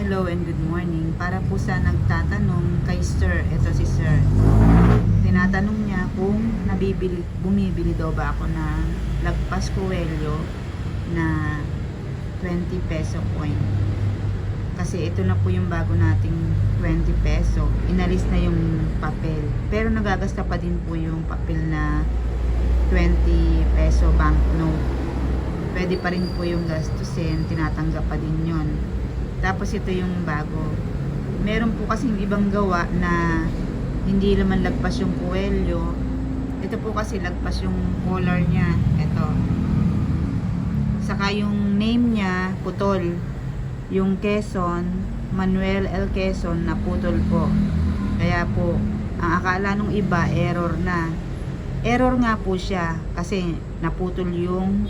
Hello and good morning. Para po sa nagtatanong kay Sir, ito si Sir. Tinatanong niya kung bumibili daw ba ako ng lagpas kuwelyo na 20 peso coin. Kasi ito na po yung bago nating 20 peso. Inalis na yung papel. Pero nagagasta pa din po yung papel na 20 peso banknote. Pwede pa rin po yung gastusin. Tinatanggap pa din yun. Tapos ito yung bago. Meron po kasing ibang gawa na hindi naman lagpas yung kuwelyo. Ito po kasi lagpas yung color niya. Ito. Saka yung name niya, putol. Yung Quezon, Manuel L. Quezon na putol po. Kaya po, ang akala nung iba, error na. Error nga po siya kasi naputol yung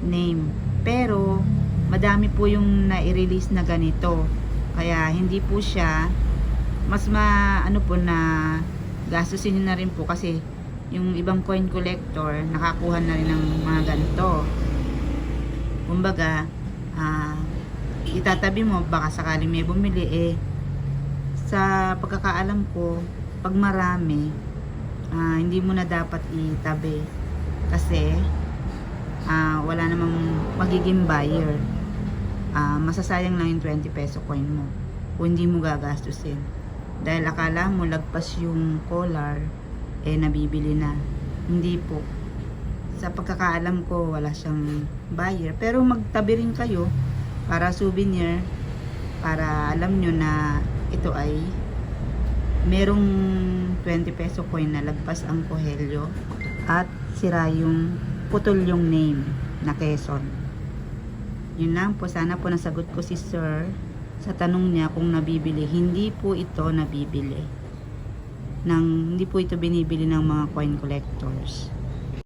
name. Pero, madami po yung na-release na ganito. Kaya hindi po siya mas ano po na gastusin nyo na rin po kasi yung ibang coin collector nakakuha na rin ng mga ganito. Kumbaga, itatabi mo baka sakaling may bumili sa pagkakaalam ko, pag marami, hindi mo na dapat itabi kasi wala namang magiging buyer. Masasayang lang yung 20 peso coin mo kung hindi mo gagastusin dahil akala mo lagpas yung collar nabibili na. Hindi po, sa pagkakaalam ko wala siyang buyer, pero magtabi rin kayo para souvenir, para alam nyo na ito ay merong 20 peso coin na lagpas ang kuwelyo at sira yung putol yung name na Quezon. Yun lang po, sana po nasagot ko si Sir sa tanong niya kung nabibili. Hindi po ito nabibili. Hindi po ito binibili ng mga coin collectors.